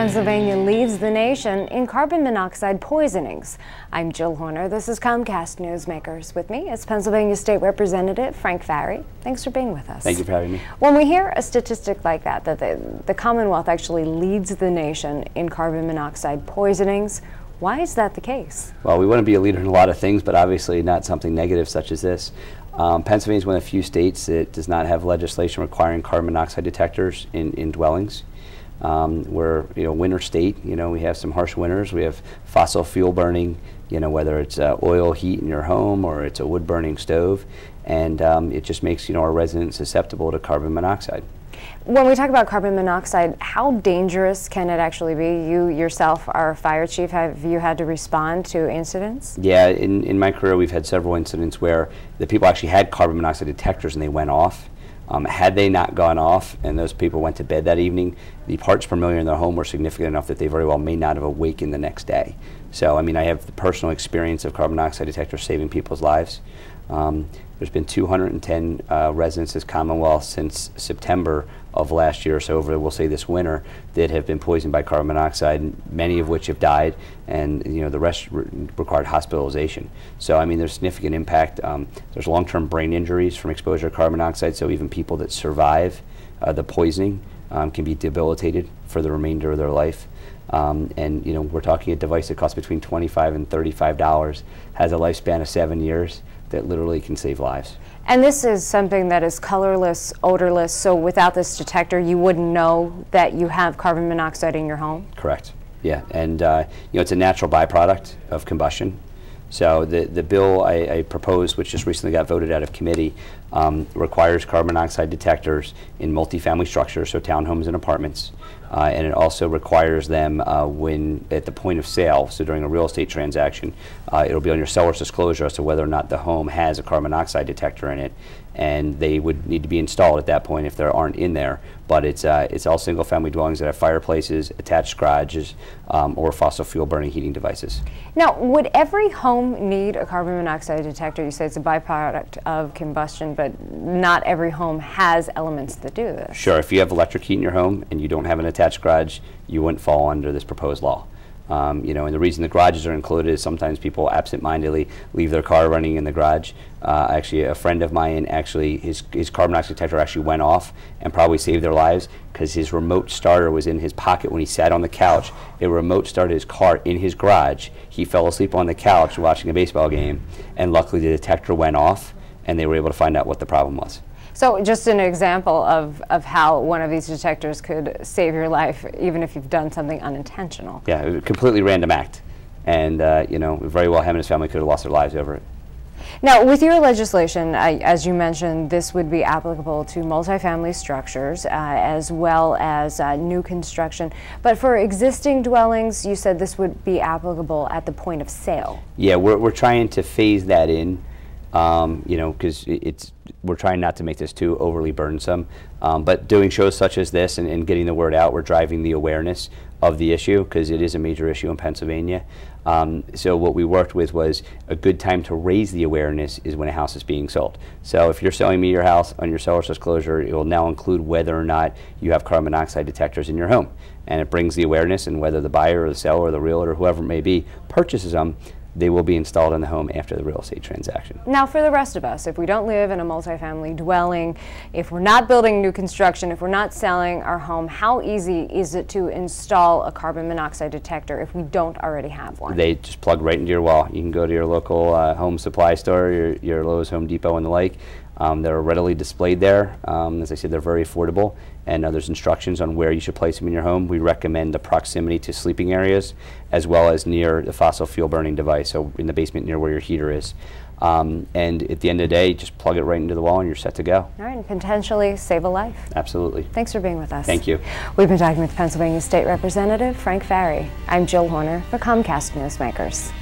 Pennsylvania leads the nation in carbon monoxide poisonings. I'm Jill Horner. This is Comcast Newsmakers. With me is Pennsylvania State Representative Frank Farry. Thanks for being with us. Thank you for having me. When we hear a statistic like that the Commonwealth actually leads the nation in carbon monoxide poisonings, why is that the case? Well, we want to be a leader in a lot of things, but obviously not something negative such as this. Pennsylvania is one of the few states that does not have legislation requiring carbon monoxide detectors in dwellings. We're a winter state. We have some harsh winters. We have fossil fuel burning, whether it's oil heat in your home or it's a wood burning stove, and it just makes our residents susceptible to carbon monoxide. When we talk about carbon monoxide, how dangerous can it actually be? You yourself are a fire chief. Have you had to respond to incidents? Yeah, in my career we've had several incidents where the people actually had carbon monoxide detectors and they went off. Had they not gone off and those people went to bed that evening, the parts per million in their home were significant enough that they very well may not have awakened the next day. So, I have the personal experience of carbon monoxide detectors saving people's lives. There's been 210 residents of Commonwealth since September of last year, so over, we'll say, this winter, that have been poisoned by carbon monoxide, many of which have died, and the rest required hospitalization. So, there's significant impact. There's long-term brain injuries from exposure to carbon monoxide, so even people that survive the poisoning can be debilitated for the remainder of their life. And we're talking a device that costs between $25 and $35, has a lifespan of 7 years, that literally can save lives. And this is something that is colorless, odorless, so without this detector you wouldn't know that you have carbon monoxide in your home? Correct, yeah, and it's a natural byproduct of combustion. So the bill I proposed, which just recently got voted out of committee, requires carbon monoxide detectors in multifamily structures, so townhomes and apartments, and it also requires them when at the point of sale, so during a real estate transaction, it'll be on your seller's disclosure as to whether or not the home has a carbon monoxide detector in it, and they would need to be installed at that point if there aren't in there. But it's all single-family dwellings that have fireplaces, attached garages, or fossil fuel burning heating devices. Now, would every home need a carbon monoxide detector? You say it's a byproduct of combustion, but not every home has elements that do this. Sure. If you have electric heat in your home and you don't have an attached garage, you wouldn't fall under this proposed law. And the reason the garages are included is sometimes people absent-mindedly leave their car running in the garage. Actually, a friend of mine, his carbon monoxide detector actually went off and probably saved their lives because his remote starter was in his pocket when he sat on the couch. It remote started his car in his garage. He fell asleep on the couch watching a baseball game, and luckily the detector went off and they were able to find out what the problem was. So just an example of how one of these detectors could save your life, even if you've done something unintentional. Yeah, it was a completely random act. And, very well him and his family could have lost their lives over it. Now, with your legislation, as you mentioned, this would be applicable to multifamily structures as well as new construction. But for existing dwellings, you said this would be applicable at the point of sale. Yeah, we're trying to phase that in. Because we're trying not to make this too overly burdensome, but doing shows such as this and getting the word out, we're driving the awareness of the issue because it is a major issue in Pennsylvania. So what we worked with was a good time to raise the awareness is when a house is being sold. So if you're selling me your house, on your seller's disclosure, it will now include whether or not you have carbon monoxide detectors in your home. And it brings the awareness, and whether the buyer or the seller or the realtor or whoever it may be purchases them, they will be installed in the home after the real estate transaction. Now, for the rest of us, if we don't live in a multifamily dwelling, if we're not building new construction, if we're not selling our home, how easy is it to install a carbon monoxide detector if we don't already have one? They just plug right into your wall. You can go to your local home supply store, your Lowe's, Home Depot, and the like. They're readily displayed there. As I said, they're very affordable, and there's instructions on where you should place them in your home. We recommend the proximity to sleeping areas as well as near the fossil fuel burning device, so in the basement near where your heater is. And at the end of the day, just plug it right into the wall and you're set to go. All right, and potentially save a life. Absolutely. Thanks for being with us. Thank you. We've been talking with Pennsylvania State Representative Frank Farry. I'm Jill Horner for Comcast Newsmakers.